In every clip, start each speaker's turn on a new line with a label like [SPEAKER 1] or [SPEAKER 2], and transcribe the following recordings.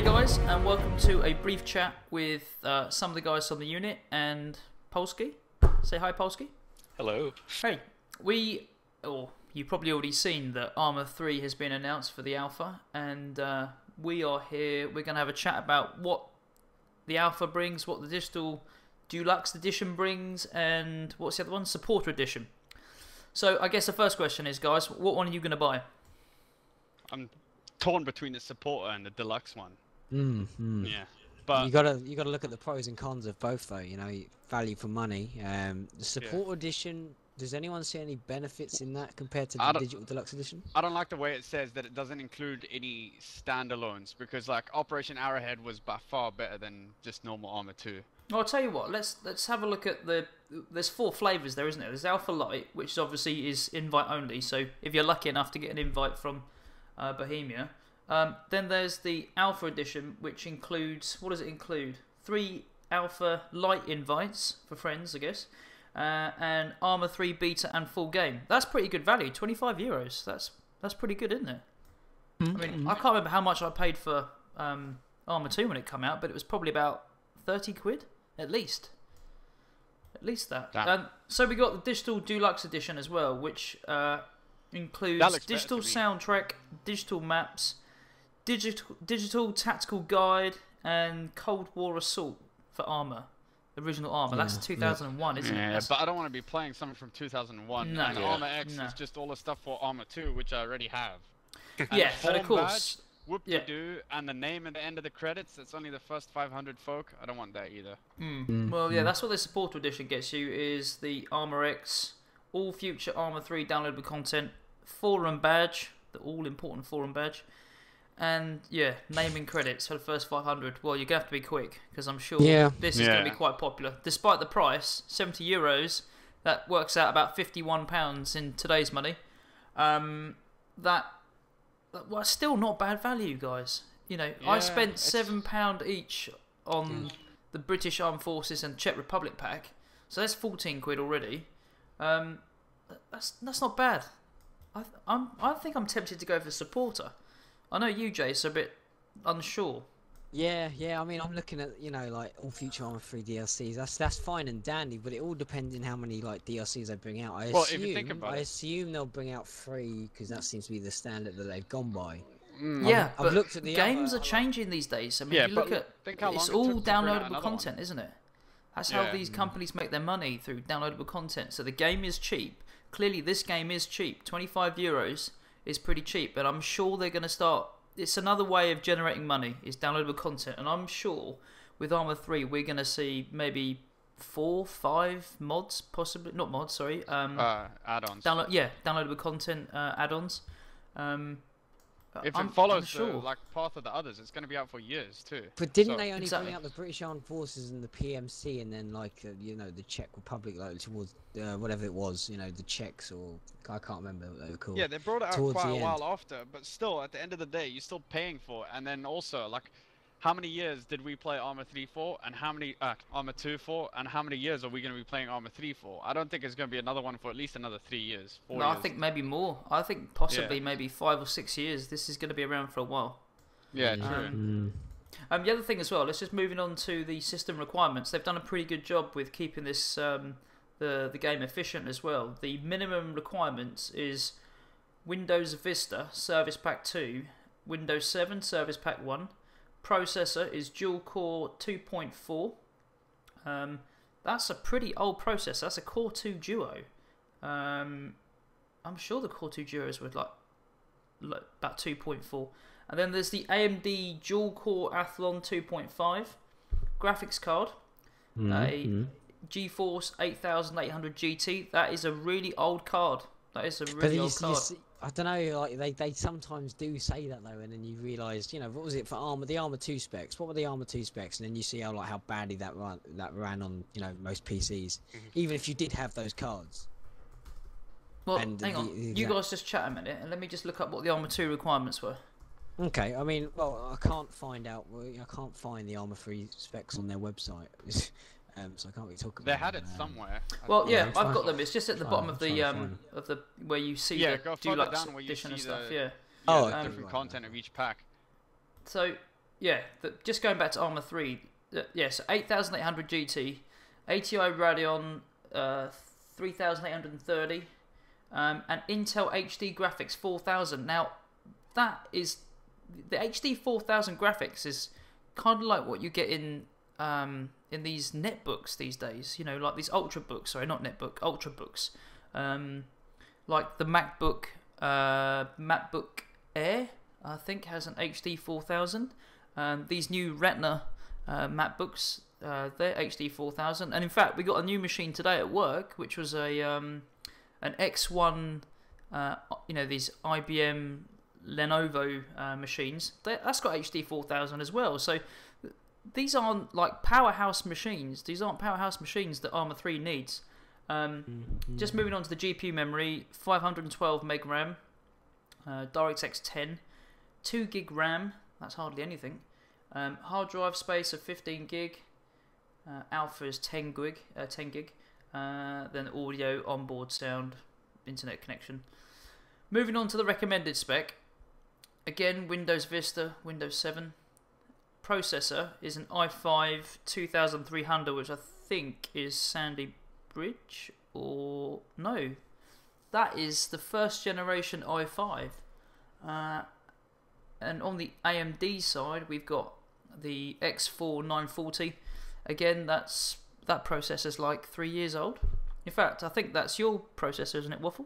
[SPEAKER 1] Hey guys, and welcome to a brief chat with some of the guys on the unit and Polsky. Say hi, Polsky.
[SPEAKER 2] Hello.
[SPEAKER 1] Hey, you've probably already seen that Arma 3 has been announced for the alpha, and we are here. We're going to have a chat about what the alpha brings, what the digital deluxe edition brings, and what's the other one? Supporter edition. So I guess the first question is, guys, what one are you going to buy?
[SPEAKER 2] I'm torn between the supporter and the deluxe one. Yeah,
[SPEAKER 3] but you gotta look at the pros and cons of both, though. You know, value for money. The supporter edition. Does anyone see any benefits in that compared to the digital deluxe edition?
[SPEAKER 2] I don't like the way it says that it doesn't include any standalones, because like Operation Arrowhead was by far better than just normal Arma 2.
[SPEAKER 1] Well, I'll tell you what. Let's have a look at the. There's 4 flavors there, isn't there? There's Alpha Light, which obviously is invite only. So if you're lucky enough to get an invite from Bohemia. Then there's the Alpha Edition, which includes, what does it include? 3 Alpha Light invites for friends, I guess, and Arma 3 Beta and full game. That's pretty good value, €25. That's pretty good, isn't it? I mean, I can't remember how much I paid for Arma 2 when it came out, but it was probably about 30 quid, at least. At least that. So we got the Digital Deluxe Edition as well, which includes digital soundtrack, digital maps, digital tactical guide, and Cold War Assault for Arma, original Arma. That's 2001, isn't it?
[SPEAKER 2] Yeah, but I don't want to be playing something from 2001.
[SPEAKER 1] No,
[SPEAKER 2] and Arma X is just all the stuff for Arma 2, which I already have.
[SPEAKER 1] Yeah, but of course.
[SPEAKER 2] Whoop-de-doo, and the name at the end of the credits, that's only the first 500 folk. I don't want that either.
[SPEAKER 1] Well, yeah, that's what the supporter edition gets you, is the Arma X, all future Arma 3 downloadable content, forum badge, the all-important forum badge, and, yeah, naming credits for the first 500. Well, you're going to have to be quick, because I'm sure this is going to be quite popular. Despite the price, €70, that works out about £51 in today's money. Well, still not bad value, guys. You know, I spent £7 each on the British Armed Forces and Czech Republic pack, so that's 14 quid already. That's not bad. I think I'm tempted to go for supporter. I know you, Jace, are a bit unsure.
[SPEAKER 3] Yeah. I mean, I'm looking at, you know, like all future Arma 3 DLCs. That's fine and dandy, but it all depends on how many like DLCs they bring out.
[SPEAKER 2] If you think about
[SPEAKER 3] I assume they'll bring out 3 because that seems to be the standard that they've gone by.
[SPEAKER 1] Yeah,
[SPEAKER 3] I've looked at the
[SPEAKER 1] games are changing these days. I mean, if you look at it's all downloadable content, isn't it? That's how these companies make their money, through downloadable content. So the game is cheap. Clearly, this game is cheap. €25 is pretty cheap, but I'm sure they're going to start. It's another way of generating money, is downloadable content, and I'm sure with Arma 3 we're going to see maybe 4, 5 mods, possibly not mods, sorry,
[SPEAKER 2] add-ons.
[SPEAKER 1] Downloadable content add-ons.
[SPEAKER 2] If it follows the like path of the others, it's going to be out for years too.
[SPEAKER 3] But didn't they only bring out the British Armed Forces and the PMC, and then like you know, the Czech Republic, like towards whatever it was, you know, the Czechs, or I can't remember what they were called.
[SPEAKER 2] Yeah, they brought it out quite a while after, but still, at the end of the day, you're still paying for it. And then also, like, how many years did we play Arma 3 for, and how many Arma 2 for, and how many years are we going to be playing Arma 3 for? I don't think it's going to be another one for at least another 3 years, 4 years.
[SPEAKER 1] I think maybe more. I think possibly maybe 5 or 6 years. This is going to be around for a while.
[SPEAKER 2] Yeah, true.
[SPEAKER 1] The other thing as well, let's just moving on to the system requirements. They've done a pretty good job with keeping this the game efficient as well. The minimum requirements is Windows Vista Service Pack 2, Windows 7 Service Pack 1. Processor is dual core 2.4. That's a pretty old processor. That's a Core 2 Duo. I'm sure the Core 2 Duos were like about 2.4. And then there's the AMD dual core Athlon 2.5 graphics card. A GeForce 8800 GT. That is a really old card. That is a really old card.
[SPEAKER 3] I don't know, like they sometimes do say that though, and then you realise, you know, what was it for Arma? The Arma 2 specs. What were the Arma 2 specs? And then you see how badly that ran on, you know, most PCs, even if you did have those cards.
[SPEAKER 1] Well, hang on, you guys just chat a minute, and let me just look up what the Arma 2 requirements were.
[SPEAKER 3] Okay, I mean, well, I can't find the Arma 3 specs on their website. So I can't really talk about.
[SPEAKER 2] They had it somewhere.
[SPEAKER 1] Well, yeah, I've got them. It's just at the bottom of the where you see the deluxe edition and stuff. Yeah.
[SPEAKER 2] Different content of each pack.
[SPEAKER 1] So just going back to Arma 3, so 8800 GT, ATI Radeon 3830, and Intel HD graphics 4000. Now, that is the HD 4000 graphics is kind of like what you get in these netbooks these days. You know, like these ultrabooks. Sorry, not netbook, ultrabooks. Like the MacBook Air, I think, has an HD 4000. These new Retina MacBooks, they're HD 4000. And in fact, we got a new machine today at work, which was an X1. These IBM Lenovo machines. That's got HD 4000 as well. So these aren't like powerhouse machines. These aren't powerhouse machines that Arma 3 needs. Just moving on to the GPU memory, 512 meg RAM, DirectX 10, 2 gig RAM. That's hardly anything. Hard drive space of 15 gig. Alpha is 10 gig. Then audio, onboard sound, internet connection. Moving on to the recommended spec. Again, Windows Vista, Windows 7. Processor is an i5 2300, which I think is Sandy Bridge, or no, that is the first generation i5. And on the AMD side, we've got the X4 940. Again, that processor's like 3 years old. In fact, I think that's your processor, isn't it, Waffle?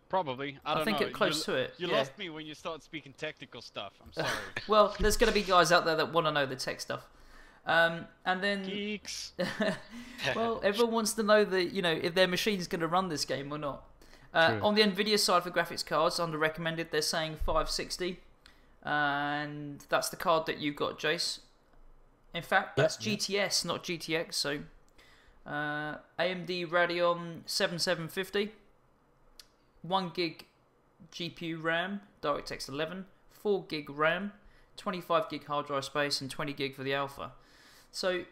[SPEAKER 2] Probably. I don't
[SPEAKER 1] think
[SPEAKER 2] know.
[SPEAKER 1] It's close to it.
[SPEAKER 2] You lost me when you started speaking technical stuff. I'm sorry.
[SPEAKER 1] Well, there's going to be guys out there that want to know the tech stuff. And then
[SPEAKER 2] geeks.
[SPEAKER 1] Well, everyone wants to know if their machine's going to run this game or not. On the Nvidia side for graphics cards, under recommended, they're saying 560, and that's the card that you got, Jace. In fact, that's GTS, not GTX. So AMD Radeon 7750, 1 gig GPU RAM, DirectX 11, 4 gig RAM, 25 gig hard drive space, and 20 gig for the Alpha. So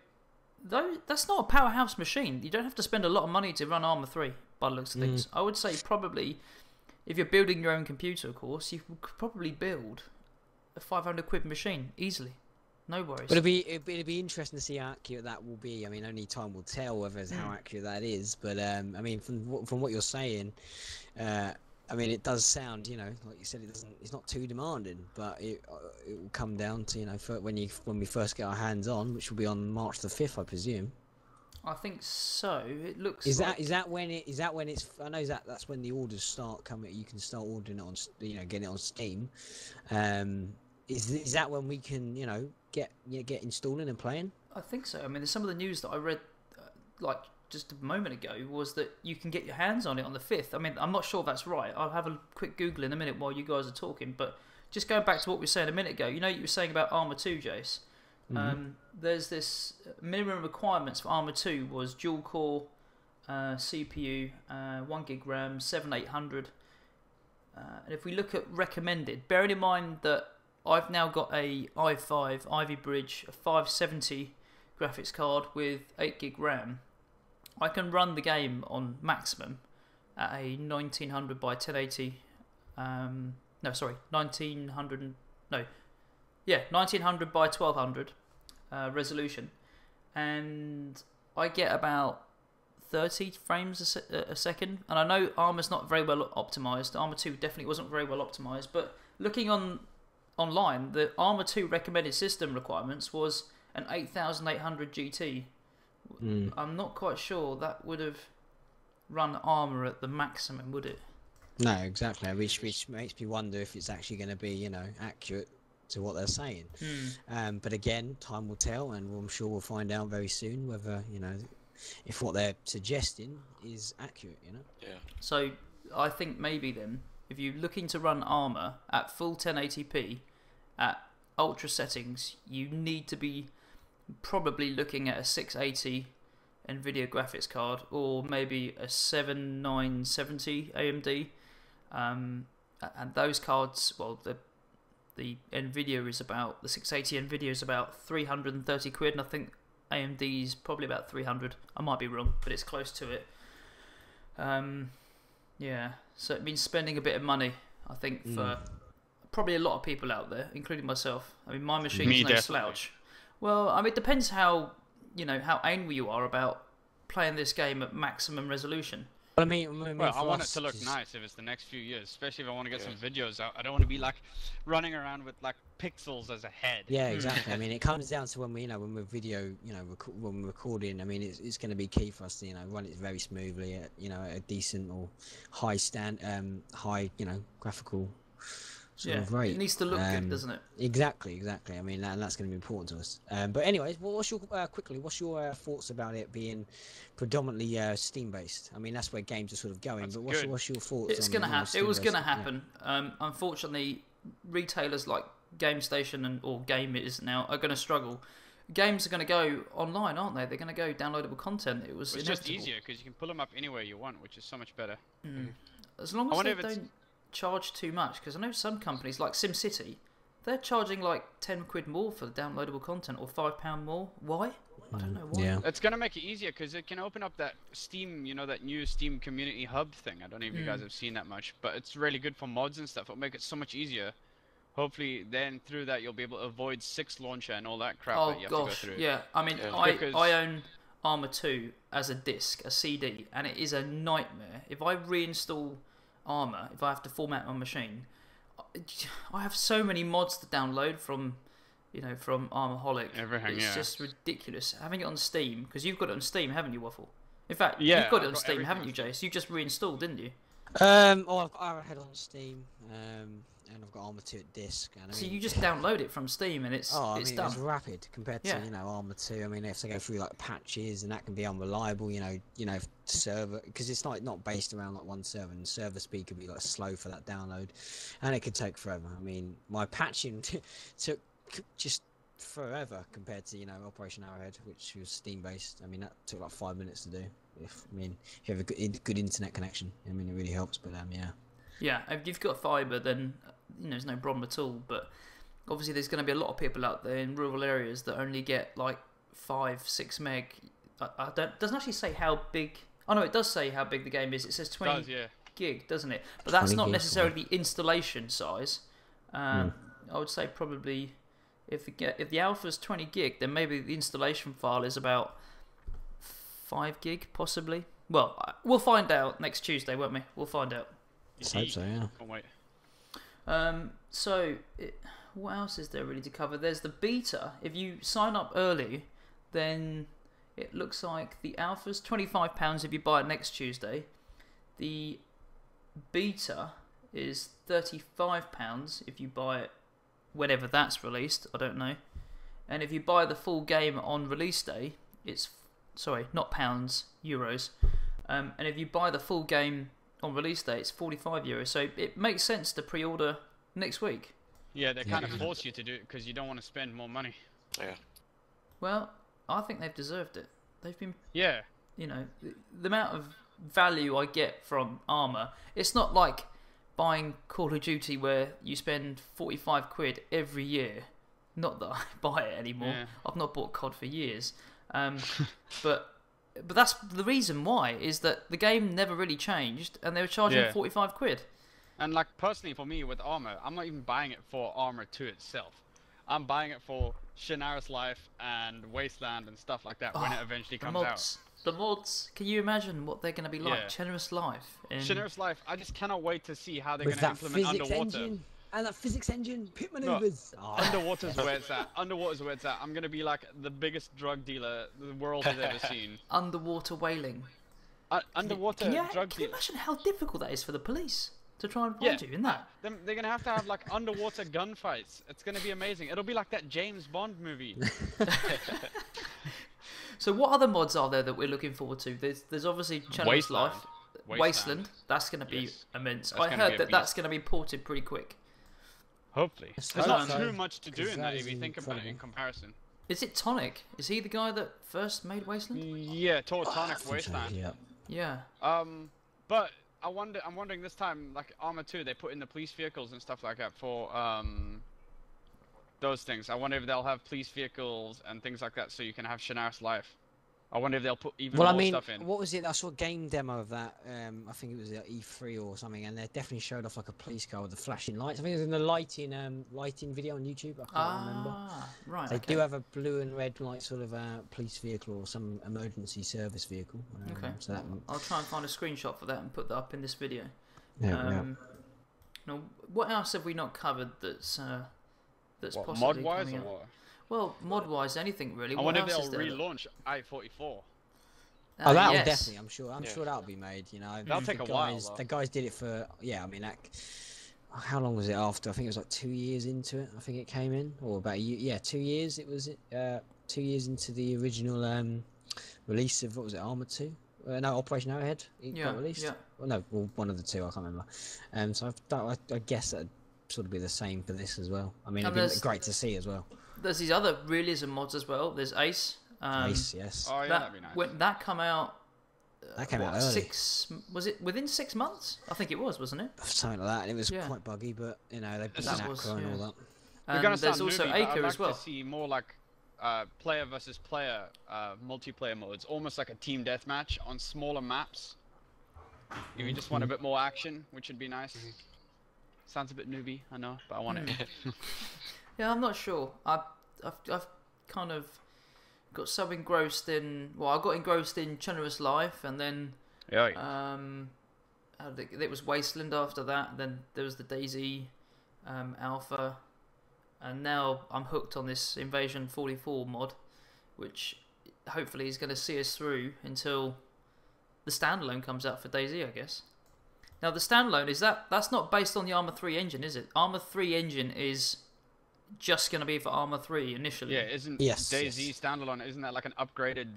[SPEAKER 1] that's not a powerhouse machine. You don't have to spend a lot of money to run Arma 3 by the looks of things. I would say probably, if you're building your own computer, of course, you could probably build a 500 quid machine easily. No worries.
[SPEAKER 3] But it'd be interesting to see how accurate that will be. I mean, only time will tell whether how accurate that is. But I mean, from what you're saying, I mean, it does sound, like you said, it's not too demanding, but it will come down to, when we first get our hands on, which will be on March the 5th, I presume.
[SPEAKER 1] I think so. It looks.
[SPEAKER 3] Is that when it's? I know that's when the orders start coming. You can start ordering it on, getting it on Steam. Is that when we can, get installing and playing?
[SPEAKER 1] I think so. I mean, some of the news that I read, just a moment ago, was that you can get your hands on it on the 5th. I mean, I'm not sure that's right. I'll have a quick Google in a minute while you guys are talking. But just going back to what we were saying a minute ago, you were saying about Arma 2, Jace. There's this minimum requirements for Arma 2 was dual core CPU, 1 gig RAM, 7800. And if we look at recommended, bearing in mind that I've now got a i5 Ivy Bridge, a 570 graphics card with 8 gig RAM, I can run the game on maximum at a 1900 by 1080. 1900 by 1200 resolution, and I get about 30 frames a second. And I know Arma's not very well optimized. Arma 2 definitely wasn't very well optimized, but looking online, the Arma 2 recommended system requirements was an 8800 GT. I'm not quite sure that would have run Arma at the maximum, would it?
[SPEAKER 3] No, exactly. Which makes me wonder if it's actually going to be, accurate to what they're saying. But again, time will tell, and I'm sure we'll find out very soon whether, if what they're suggesting is accurate.
[SPEAKER 4] Yeah.
[SPEAKER 1] So I think maybe then, if you're looking to run Arma at full 1080p at ultra settings, you need to be probably looking at a 680 Nvidia graphics card, or maybe a 7970 AMD. And those cards, well, the Nvidia is about, the 680 Nvidia is about 330 quid, and I think AMD is probably about 300. I might be wrong, but it's close to it. Yeah, so it means spending a bit of money, I think, for probably a lot of people out there, including myself. I mean, my machine's
[SPEAKER 2] Me,
[SPEAKER 1] no
[SPEAKER 2] definitely.
[SPEAKER 1] slouch. Well, I mean, it depends how how angry you are about playing this game at maximum resolution.
[SPEAKER 3] Well, I mean,
[SPEAKER 2] Well, I
[SPEAKER 3] for
[SPEAKER 2] want it
[SPEAKER 3] us,
[SPEAKER 2] to look
[SPEAKER 3] 'cause-
[SPEAKER 2] nice if it's the next few years, especially if I want to get some videos out. I don't want to be like running around with like pixels as a head.
[SPEAKER 3] Yeah, exactly. I mean, it comes down to when when we're video, when we're recording. I mean, it's going to be key for us to, run it very smoothly at, at a decent or high high, graphical sort of rate.
[SPEAKER 1] It needs to look good, doesn't it?
[SPEAKER 3] Exactly. I mean, that's going to be important to us. But anyways, what's your thoughts about it being predominantly Steam based? I mean, that's where games are sort of going.
[SPEAKER 2] That's
[SPEAKER 3] but
[SPEAKER 2] good.
[SPEAKER 3] what's your thoughts?
[SPEAKER 1] It's
[SPEAKER 3] on,
[SPEAKER 1] going to happen. It was
[SPEAKER 3] Steam-based?
[SPEAKER 1] going to happen. Unfortunately, retailers like GameStation or Gamers now are going to struggle. Games are going to go online, aren't they? They're going to go downloadable content. It's
[SPEAKER 2] just easier because you can pull them up anywhere you want, which is so much better.
[SPEAKER 1] As long as they don't charge too much, because I know some companies like SimCity, they're charging like 10 quid more for the downloadable content or £5 more. Why? I don't know why.
[SPEAKER 3] Yeah.
[SPEAKER 2] It's gonna make it easier because it can open up that Steam, that new Steam community hub thing. I don't know if you guys have seen that much, but it's really good for mods and stuff. It'll make it so much easier. Hopefully, then through that you'll be able to avoid 6 launcher and all that crap that you have to go through.
[SPEAKER 1] Yeah. I mean, I own Arma 2 as a disc, a CD, and it is a nightmare. If I reinstall Arma, if I have to format my machine, I have so many mods to download from Armaholic.
[SPEAKER 2] Everything,
[SPEAKER 1] it's
[SPEAKER 2] yeah.
[SPEAKER 1] just ridiculous. Having it on Steam, because you've got it on Steam, haven't you, Waffle? In fact,
[SPEAKER 2] Yeah,
[SPEAKER 1] you've got it
[SPEAKER 2] I've
[SPEAKER 1] on
[SPEAKER 2] got
[SPEAKER 1] Steam,
[SPEAKER 2] everything
[SPEAKER 1] haven't
[SPEAKER 2] on
[SPEAKER 1] you,
[SPEAKER 2] Steam.
[SPEAKER 1] Jace? You just reinstalled, didn't you?
[SPEAKER 3] I've had on Steam, and I've got Arma 2 at disc. And I
[SPEAKER 1] So
[SPEAKER 3] mean,
[SPEAKER 1] you just download it from Steam and it's
[SPEAKER 3] I mean,
[SPEAKER 1] done.
[SPEAKER 3] it's rapid compared to
[SPEAKER 1] Yeah.
[SPEAKER 3] Arma 2. I mean, they have to go through like patches, and that can be unreliable. Server, because it's not based around like one server, and server speed could be like slow for that download, and it could take forever. I mean, my patching took just forever compared to Operation Arrowhead, which was Steam based. I mean, that took like 5 minutes to do. If you have a good internet connection, I mean, it really helps. But yeah.
[SPEAKER 1] Yeah, if you've got fibre, then there's no problem at all. But obviously, there's going to be a lot of people out there in rural areas that only get like 5-6 meg. Doesn't actually say how big. Oh no, it does say how big the game is. It says 20 gig, doesn't it? But that's not necessarily the installation size. I would say probably if the alpha's 20 gig, then maybe the installation file is about 5 gig, possibly. Well, we'll find out next Tuesday, won't we? We'll find out.
[SPEAKER 3] I hope so, yeah.
[SPEAKER 2] Can't wait.
[SPEAKER 1] What else is there really to cover? There's the beta. If you sign up early, then it looks like the alpha's £25 if you buy it next Tuesday. The beta is £35 if you buy it whenever that's released. I don't know. And if you buy the full game on release day, it's not pounds, euros. And if you buy the full game on release day, it's €45. So it makes sense to pre-order next week.
[SPEAKER 2] Yeah, they kind of force you to do it because you don't want to spend more money.
[SPEAKER 4] Yeah.
[SPEAKER 1] Well, I think they've deserved it. They've been,
[SPEAKER 2] Yeah.
[SPEAKER 1] the amount of value I get from Arma, it's not like buying Call of Duty where you spend 45 quid every year. Not that I buy it anymore.
[SPEAKER 2] Yeah.
[SPEAKER 1] I've not bought COD for years. But that's the reason why, is that the game never really changed and they were charging 45 quid.
[SPEAKER 2] And like personally for me with Arma, I'm not even buying it for Arma 2 itself. I'm buying it for Shannara's Life and Wasteland and stuff like that when it eventually comes out.
[SPEAKER 1] The mods, can you imagine what they're going to be like?
[SPEAKER 2] Yeah.
[SPEAKER 1] Generous Life.
[SPEAKER 2] Shannara's Life, I just cannot wait to see how they're
[SPEAKER 3] With
[SPEAKER 2] going to
[SPEAKER 3] that
[SPEAKER 2] implement
[SPEAKER 3] physics
[SPEAKER 2] underwater.
[SPEAKER 3] engine and that physics engine, pit maneuvers.
[SPEAKER 2] Underwater's where it's at. Underwater's where it's at. I'm going to be like the biggest drug dealer the world has ever seen.
[SPEAKER 1] Underwater whaling.
[SPEAKER 2] Underwater
[SPEAKER 1] Can
[SPEAKER 2] drug
[SPEAKER 1] you
[SPEAKER 2] dealer.
[SPEAKER 1] imagine how difficult that is for the police to try and find you in that?
[SPEAKER 2] They're going to have like underwater gunfights. It's going to be amazing. It'll be like that James Bond movie.
[SPEAKER 1] So what other mods are there that we're looking forward to? There's obviously Generous
[SPEAKER 2] Wasteland.
[SPEAKER 1] Life. Wasteland. That's going to be immense.
[SPEAKER 2] That's
[SPEAKER 1] I
[SPEAKER 2] gonna be
[SPEAKER 1] heard
[SPEAKER 2] a
[SPEAKER 1] that that's going to be ported pretty quick.
[SPEAKER 2] Hopefully.
[SPEAKER 3] Let's
[SPEAKER 2] There's
[SPEAKER 3] hope
[SPEAKER 2] not
[SPEAKER 3] so,
[SPEAKER 2] too much to do
[SPEAKER 3] 'cause
[SPEAKER 2] in
[SPEAKER 3] that
[SPEAKER 2] that
[SPEAKER 3] is
[SPEAKER 2] if you think about it in
[SPEAKER 3] incredible.
[SPEAKER 2] comparison.
[SPEAKER 1] Is it Tonic? Is he the guy that first made Wasteland?
[SPEAKER 2] Yeah, Tonic Wasteland.
[SPEAKER 3] Yeah.
[SPEAKER 1] Yeah.
[SPEAKER 2] But I'm wondering this time, like Arma 2, they put in the police vehicles and stuff like that for those things. I wonder if they'll have police vehicles and things like that, so you can have Shannara's Life. I wonder if they'll put even
[SPEAKER 3] Well, I
[SPEAKER 2] more
[SPEAKER 3] mean,
[SPEAKER 2] stuff in.
[SPEAKER 3] what was it? I saw a game demo of that. I think it was at E3 or something, and they definitely showed off like a police car with the flashing lights. I think it was in the lighting video on YouTube. I can't remember.
[SPEAKER 1] Right.
[SPEAKER 3] They do have a blue and red like sort of police vehicle or some emergency service vehicle.
[SPEAKER 1] Okay.
[SPEAKER 3] So that...
[SPEAKER 1] I'll try and find a screenshot for that and put that up in this video.
[SPEAKER 3] Yeah.
[SPEAKER 1] Now, what else have we not covered that's
[SPEAKER 2] What,
[SPEAKER 1] possibly
[SPEAKER 2] mod-wise
[SPEAKER 1] coming
[SPEAKER 2] or
[SPEAKER 1] out?
[SPEAKER 2] what?
[SPEAKER 1] Well, mod-wise, anything really.
[SPEAKER 2] I
[SPEAKER 1] What
[SPEAKER 2] wonder if
[SPEAKER 1] else
[SPEAKER 2] they'll
[SPEAKER 1] is there?
[SPEAKER 2] relaunch I-44.
[SPEAKER 3] Oh, that'll
[SPEAKER 1] Yes.
[SPEAKER 3] definitely. I'm sure that'll be made. You know,
[SPEAKER 2] That'll take a while, though.
[SPEAKER 3] The guys did it for. Yeah, I mean, how long was it after? I think it was like 2 years into it. I think it came in, or about a year. Yeah, 2 years. It was 2 years into the original release of what was it, Arma 2? No, Operation Arrowhead. It got released.
[SPEAKER 1] Yeah.
[SPEAKER 3] Well, no, well, one of the two. I can't remember. So I guess that'd sort of be the same for this as well. I mean, it'd be great to see as well.
[SPEAKER 1] There's these other realism mods as well. There's Ace.
[SPEAKER 3] Ace, yes.
[SPEAKER 2] Oh yeah, that'd be nice.
[SPEAKER 1] When that come out.
[SPEAKER 3] That came out early.
[SPEAKER 1] Was it within 6 months? I think it was, wasn't it?
[SPEAKER 3] Something like that, and it was quite buggy, but you know they put an acro and all that.
[SPEAKER 2] We're gonna
[SPEAKER 1] there's
[SPEAKER 2] sound
[SPEAKER 1] also
[SPEAKER 2] newbie, but I'd
[SPEAKER 1] Acre
[SPEAKER 2] like
[SPEAKER 1] as well.
[SPEAKER 2] to see more like player versus player multiplayer modes, almost like a team deathmatch on smaller maps. If you just want a bit more action, which would be nice. Sounds a bit newbie, I know, but I want it.
[SPEAKER 1] Yeah, I'm not sure. I've kind of got so engrossed in. Well, I got engrossed in Generous Life, and then it was Wasteland after that. Then there was the DayZ alpha, and now I'm hooked on this Invasion 44 mod, which hopefully is going to see us through until the standalone comes out for DayZ, I guess. Now the standalone that's not based on the Arma 3 engine, is it? Arma 3 engine is just going to be for Arma 3 initially.
[SPEAKER 2] Yeah, isn't DayZ standalone? Isn't that like an upgraded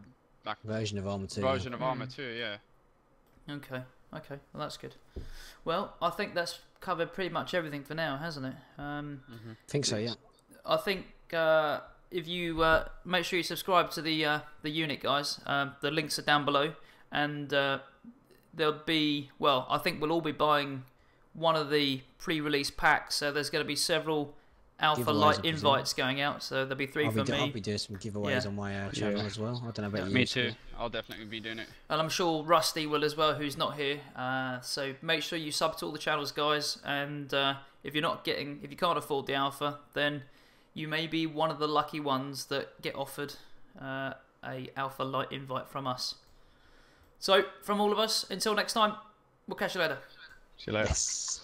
[SPEAKER 3] version of Arma 2?
[SPEAKER 2] Version of Arma 2, yeah.
[SPEAKER 1] Okay, well that's good. Well, I think that's covered pretty much everything for now, hasn't it?
[SPEAKER 3] I think so, yeah.
[SPEAKER 1] I think if you make sure you subscribe to the unit, guys. The links are down below, and there'll be, well, I think we'll all be buying one of the pre-release packs. So there's going to be several Alpha Light invites going out. So there'll be 3 for me.
[SPEAKER 3] I'll be doing some giveaways on my channel as well. I don't know about you.
[SPEAKER 2] Me too. I'll definitely be doing it.
[SPEAKER 1] And I'm sure Rusty will as well, who's not here. So make sure you sub to all the channels, guys. And if you can't afford the Alpha, then you may be one of the lucky ones that get offered a Alpha Light invite from us. So, from all of us, until next time, we'll catch you later.
[SPEAKER 2] See you later.
[SPEAKER 3] Yes.